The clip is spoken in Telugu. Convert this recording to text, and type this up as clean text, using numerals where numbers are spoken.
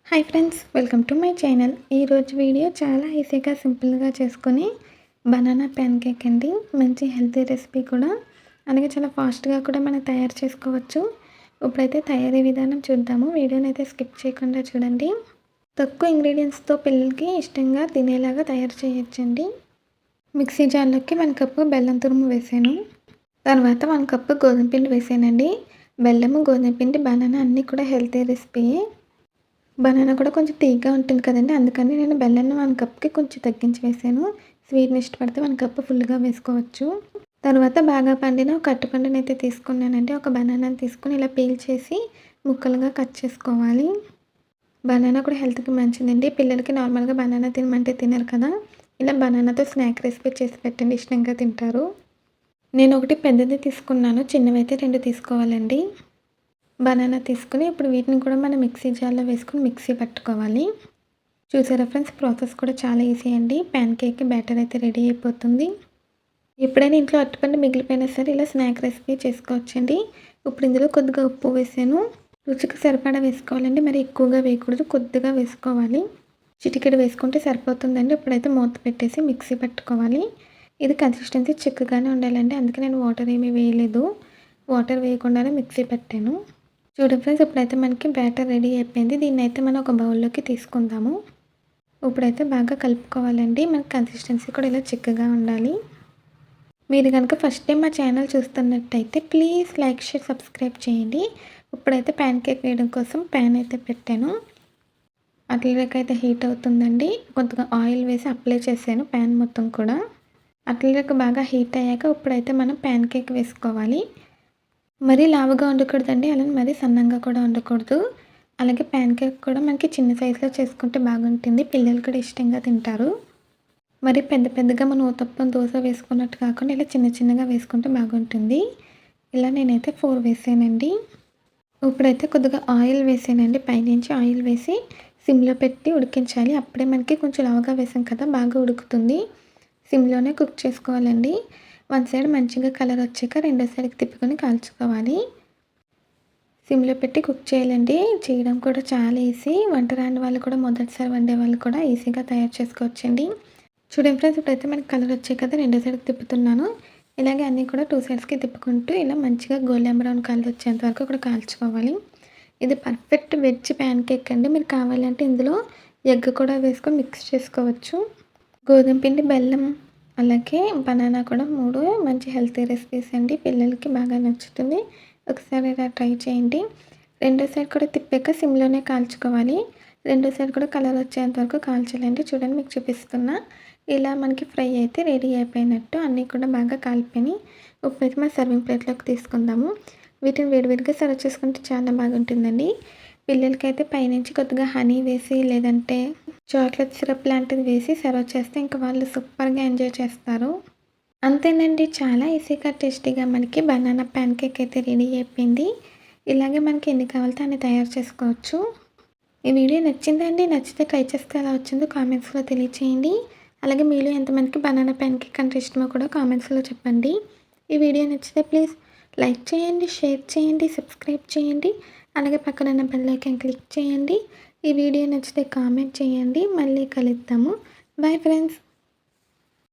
Hi friends, welcome to my channel. ఈరోజు వీడియో చాలా ఈజీగా సింపుల్గా చేసుకుని బనానా ప్యాన్ కేక్ అండి. మంచి హెల్తీ రెసిపీ కూడా, అలాగే చాలా ఫాస్ట్గా కూడా మనం తయారు చేసుకోవచ్చు. ఇప్పుడైతే తయారీ విధానం చూద్దాము. వీడియోని అయితే స్కిప్ చేయకుండా చూడండి. తక్కువ ఇంగ్రీడియంట్స్తో పిల్లలకి ఇష్టంగా తినేలాగా తయారు చేయొచ్చండి. మిక్సీ జార్లోకి 1 కప్పు బెల్లం తురుము వేసాను. తర్వాత 1 కప్పు గోధుమ పిండి వేసానండి. బెల్లము, గోధుమ పిండి, బనానా అన్నీ కూడా హెల్తీ రెసిపీయే. బనానా కూడా కొంచెం తీయగా ఉంటుంది కదండి, అందుకని నేను బెల్లాన్ని 1 కప్కి కొంచెం తగ్గించి వేసాను. స్వీట్ని ఇష్టపడితే 1 కప్పు ఫుల్గా వేసుకోవచ్చు. తర్వాత బాగా పండిన ఒక అరటిపండుని అయితే తీసుకున్నానండి. ఒక బనానాని తీసుకుని ఇలా పీల్ చేసి ముక్కలుగా కట్ చేసుకోవాలి. బనానా కూడా హెల్త్కి మంచిదండి. పిల్లలకి నార్మల్గా బనానా తినమంటే తినరు కదా, ఇలా బనానాతో స్నాక్ రెసిపీ చేసి పెట్టండి, ఇష్టంగా తింటారు. నేను ఒకటి పెద్దది తీసుకున్నాను, చిన్నవైతే 2 తీసుకోవాలండి. బనానా తీసుకుని ఇప్పుడు వీటిని కూడా మనం మిక్సీ జార్లో వేసుకుని మిక్సీ పట్టుకోవాలి. చూసారా ఫ్రెండ్స్, ప్రాసెస్ కూడా చాలా ఈజీ అండి. ప్యాన్ కేక్ బ్యాటర్ అయితే రెడీ అయిపోతుంది. ఎప్పుడైనా ఇంట్లో అరటిపండు మిగిలిపోయినా సరే ఇలా స్నాక్ రెసిపీ చేసుకోవచ్చండి. ఇప్పుడు ఇందులో కొద్దిగా ఉప్పు వేసాను. రుచికి సరిపడా వేసుకోవాలండి, మరి ఎక్కువగా వేయకూడదు, కొద్దిగా వేసుకోవాలి. చిటికెడు వేసుకుంటే సరిపోతుందండి. ఇప్పుడైతే మూత పెట్టేసి మిక్సీ పట్టుకోవాలి. ఇది కన్సిస్టెన్సీ చిక్కగానే ఉండాలండి, అందుకే నేను వాటర్ ఏమీ వేయలేదు. వాటర్ వేయకుండానే మిక్సీ పెట్టాను. చూడండి ఫ్రెండ్స్, ఇప్పుడైతే మనకి బ్యాటర్ రెడీ అయిపోయింది. దీన్ని అయితే మనం ఒక బౌల్లోకి తీసుకుందాము. ఇప్పుడైతే బాగా కలుపుకోవాలండి. మనకి కన్సిస్టెన్సీ కూడా ఇలా చిక్కగా ఉండాలి. మీరు కనుక ఫస్ట్ టైం మా ఛానల్ చూస్తున్నట్టయితే ప్లీజ్ లైక్, షేర్, సబ్స్క్రైబ్ చేయండి. ఇప్పుడైతే ప్యాన్ కేక్ వేయడం కోసం ప్యాన్ అయితే పెట్టాను. అట్లకి అయితే హీట్ అవుతుందండి. కొద్దిగా ఆయిల్ వేసి అప్లై చేశాను ప్యాన్ మొత్తం కూడా. అట్లకి బాగా హీట్ అయ్యాక ఇప్పుడైతే మనం ప్యాన్ కేక్ వేసుకోవాలి. మరీ లావుగా ఉండకూడదండి, అలానే మరీ సన్నంగా కూడా ఉండకూడదు. అలాగే ప్యాన్ కేక్ కూడా మనకి చిన్న సైజులో చేసుకుంటే బాగుంటుంది, పిల్లలు కూడా ఇష్టంగా తింటారు. మరి పెద్ద పెద్దగా మనం ఊతప్పం, దోశ వేసుకున్నట్టు కాకుండా ఇలా చిన్న చిన్నగా వేసుకుంటే బాగుంటుంది. ఇలా నేనైతే 4 వేసానండి. ఇప్పుడైతే కొద్దిగా ఆయిల్ వేసానండి. పైనుంచి ఆయిల్ వేసి సిమ్లో పెట్టి ఉడికించాలి. అప్పుడే మనకి కొంచెం లావుగా వేసాం కదా, బాగా ఉడుకుతుంది. సిమ్లోనే కుక్ చేసుకోవాలండి. 1 సైడ్ మంచిగా కలర్ వచ్చాక రెండో సైడ్కి తిప్పుకొని కాల్చుకోవాలి. సిమ్లో పెట్టి కుక్ చేయాలండి. చేయడం కూడా చాలా ఈజీ. వంట రాని వాళ్ళు కూడా, మొదటిసారి వండే వాళ్ళు కూడా ఈజీగా తయారు చేసుకోవచ్చండి. చూడండి ఫ్రెండ్స్, ఇప్పుడైతే మనకి కలర్ వచ్చాయి కదా, రెండో సైడ్కి తిప్పుతున్నాను. ఇలాగే అన్నీ కూడా 2 సైడ్స్కి తిప్పుకుంటూ ఇలా మంచిగా గోల్డెన్ బ్రౌన్ కలర్ వచ్చేంత వరకు కూడా కాల్చుకోవాలి. ఇది పర్ఫెక్ట్ వెజ్ ప్యాన్ కేక్ అండి. మీరు కావాలంటే ఇందులో ఎగ్ కూడా వేసుకొని మిక్స్ చేసుకోవచ్చు. గోధుమ పిండి, బెల్లం, అలాగే బనానా కూడా 3 మంచి హెల్తీ రెసిపీస్ అండి. పిల్లలకి బాగా నచ్చుతుంది. ఒకసారి ఇలా ట్రై చేయండి. రెండో సైడ్ కూడా తిప్పాక సిమ్లోనే కాల్చుకోవాలి. రెండో సైడ్ కూడా కలర్ వచ్చేంత వరకు కాల్చాలండి. చూడండి, మీకు చూపిస్తున్నా. ఇలా మనకి ఫ్రై అయితే రెడీ అయిపోయినట్టు. అన్నీ కూడా బాగా కాలిపోయినాయి. ఇప్పుడైతే మన సర్వింగ్ ప్లేట్లోకి తీసుకుందాము. వీటిని వేడివేడిగా సర్వ్ చేసుకుంటే చాలా బాగుంటుందండి. పిల్లలకైతే పైనుంచి కొద్దిగా హనీ వేసి, లేదంటే చాక్లెట్ సిరప్ లాంటిది వేసి సర్వ్ చేస్తే ఇంకా వాళ్ళు సూపర్గా ఎంజాయ్ చేస్తారు. అంతేనండి, చాలా ఈజీగా టేస్టీగా మనకి బనానా ప్యాన్ కేక్ అయితే రెడీ అయిపోయింది. ఇలాగే మనకి ఎన్ని కావాలితే అన్ని తయారు చేసుకోవచ్చు. ఈ వీడియో నచ్చిందండి. నచ్చితే ట్రై చేస్తే ఎలా వచ్చిందో కామెంట్స్లో తెలియచేయండి. అలాగే మీలో ఎంతమందికి బనానా ప్యాన్ కేక్ అంటే ఇష్టమో కూడా కామెంట్స్లో చెప్పండి. ఈ వీడియో నచ్చితే ప్లీజ్ లైక్ చేయండి, షేర్ చేయండి, సబ్స్క్రైబ్ చేయండి. అలాగే పక్కన ఉన్న బెల్ ఐకాన్ క్లిక్ చేయండి. ఈ వీడియో నచ్చితే కామెంట్ చేయండి. మళ్ళీ కలుద్దాము. Bye friends.